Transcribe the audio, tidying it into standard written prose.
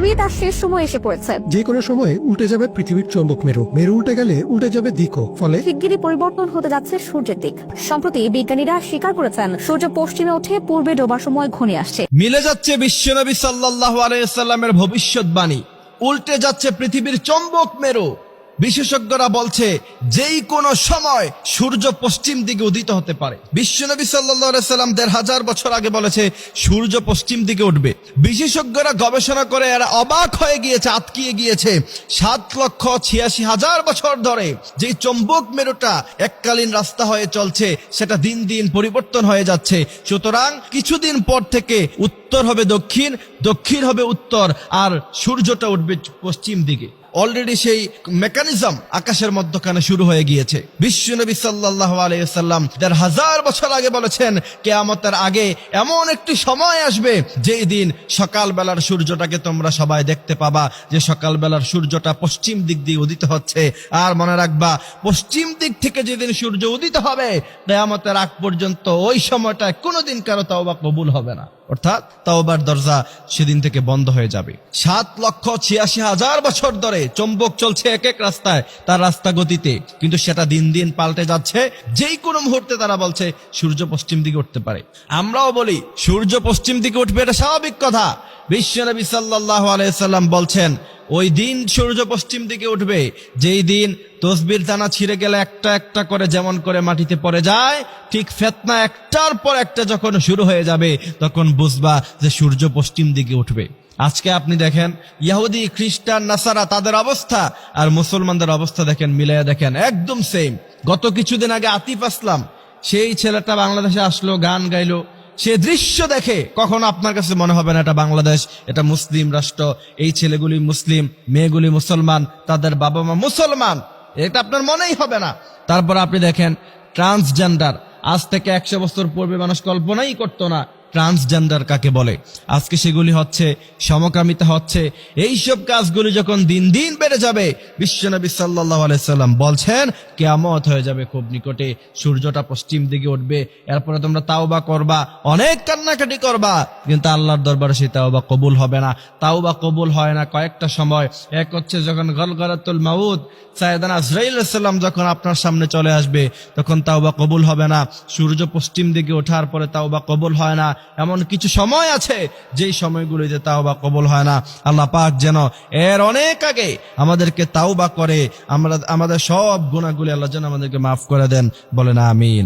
পৃথিবী তার শেষ সময় এসে পড়েছে। যে কোনো সময় উল্টে যাবে পৃথিবীর চৌম্বক মেরু, মেরু উল্টে গেলে উল্টে যাবে দিকও, ফলে শিগগিরই পরিবর্তন হতে যাচ্ছে সূর্যের দিক। সম্প্রতি বিজ্ঞানীরা স্বীকার করেছেন সূর্য পশ্চিমে উঠে পূর্বে ডোবার সময় ঘনিয়ে আসছে। মিলে যাচ্ছে বিশ্বনবী সাল্লাল্লাহু আলাইহি ওয়াসাল্লামের ভবিষ্যৎবাণী, উল্টে যাচ্ছে পৃথিবীর চৌম্বক মেরু। বিশেষজ্ঞরা বলছে যেই কোনো সময় সূর্য পশ্চিম দিকে উদিত হতে পারে। বিশ্বনবী সাল্লাল্লাহু আলাইহি সাল্লাম ১৫০০ বছর আগে বলেছে সূর্য পশ্চিম দিকে উঠবে। বিশেষজ্ঞরা গবেষণা করে এরা অবাক হয়ে গিয়েছে, আটকিয়ে গিয়েছে। ৭,৮৬,০০০ বছর ধরে যে চৌম্বক মেরুটা এককালীন রাস্তা হয়ে চলছে সেটা দিন দিন পরিবর্তন হয়ে যাচ্ছে। সুতরাং কিছুদিন পর থেকে উত্তর হবে দক্ষিণ, দক্ষিণ হবে উত্তর, আর সূর্যটা উঠবে পশ্চিম দিকে। অলরেডি সেই মেকানিজম আকাশের মধ্যখানে শুরু হয়ে গিয়েছে। বিশ্বনবী সাল্লাল্লাহু আলাইহি ওয়াসাল্লাম ১৫০০ বছর আগে বলেছেন কিয়ামতের আগে এমন একটি সময় আসবে যেই দিন সকালবেলার সূর্যটাকে তোমরা সবাই দেখতে পাবা, যে সকালবেলার সূর্যটা পশ্চিম দিক দিয়ে উদিত হচ্ছে। আর মনে রাখবা, পশ্চিম দিক থেকে যেদিন সূর্য উদিত হবে কিয়ামতের আগ পর্যন্ত ওই সময়টা কোনোদিন কারো তওবা কবুল হবে না, অর্থাৎ তওবার দরজা সেদিন থেকে বন্ধ হয়ে যাবে। ৭,৮৬,০০০ বছর ধরে চৌম্বক চলছে এক এক রাস্তায়, তার রাস্তা গতিতে, কিন্তু সেটা দিন দিন পাল্টে যাচ্ছে। যেই কোনো মুহূর্তে তারা বলছে সূর্য পশ্চিম দিকে উঠতে পারে। আমরাও বলি সূর্য পশ্চিম দিকে উঠবে, এটা স্বাভাবিক কথা। বিশ্বনবী সাল্লাল্লাহু আলাইহি সাল্লাম বলছেন ওই দিন সূর্য পশ্চিম দিকে উঠবে যেই দিন তসবির দানা ছিঁড়ে গেলে একটা একটা করে যেমন করে মাটিতে পড়ে যায়, ঠিক ফিতনা একটার পর একটা যখন শুরু হয়ে যাবে তখন বুঝবা যে সূর্য পশ্চিম দিকে উঠবে। আজকে আপনি দেখেন ইহুদি, খ্রিস্টান, নাসারা তাদের অবস্থা আর মুসলমানদের অবস্থা দেখেন, মিলাইয়া দেখেন, একদম সেম। গত কিছুদিন আগে আতিফ আসলাম, সেই ছেলেটা বাংলাদেশে আসলো, গান গাইলো। সে দৃশ্য দেখে কখনো আপনার কাছে মনে হবে না এটা বাংলাদেশ, এটা মুসলিম রাষ্ট্র, এই ছেলেগুলি মুসলিম, মেয়েগুলি মুসলমান, তাদের বাবা মা মুসলমান, এটা আপনার মনেই হবে না। তারপর আপনি দেখেন ট্রান্সজেন্ডার, আজ থেকে ১০০ বছর পূর্বে মানুষ কল্পনাই করতো না ট্রান্সজেন্ডার কাকে বলে। আজকে সেগুলি হচ্ছে, সমকামিতা হচ্ছে। এইসব কাজগুলি যখন দিন দিন বেড়ে যাবে, বিশ্বনবী সাল্লাল্লাহু আলাইহি সাল্লাম বলছেন কিয়ামত হয়ে যাবে খুব নিকটে, সূর্যটা পশ্চিম দিকে উঠবে। এরপরে তোমরা তাওবা করবা, অনেক কান্নাকাটি করবা, কিন্তু আল্লাহর দরবারে সেই তাওবা কবুল হবে না। তাওবা কবুল হয় না কয়েকটা সময়। এক হচ্ছে যখন গলগলাতুল মাউত, সাইয়েদানা আজরাইল আলাইহিস সালাম যখন আপনার সামনে চলে আসবে তখন তাওবা কবুল হবে না। সূর্য পশ্চিম দিকে ওঠার পরে তাওবা কবুল হয় না। এমন কিছু সময় আছে যেই সময়গুলোতে তাওবা কবুল হয় না। আল্লাহ পাক যেন এর অনেক আগে আমাদেরকে তাওবা করে আমাদের সব গুনাহগুলি আল্লাহ যেন আমাদেরকে মাফ করে দেন, বলেন আমিন।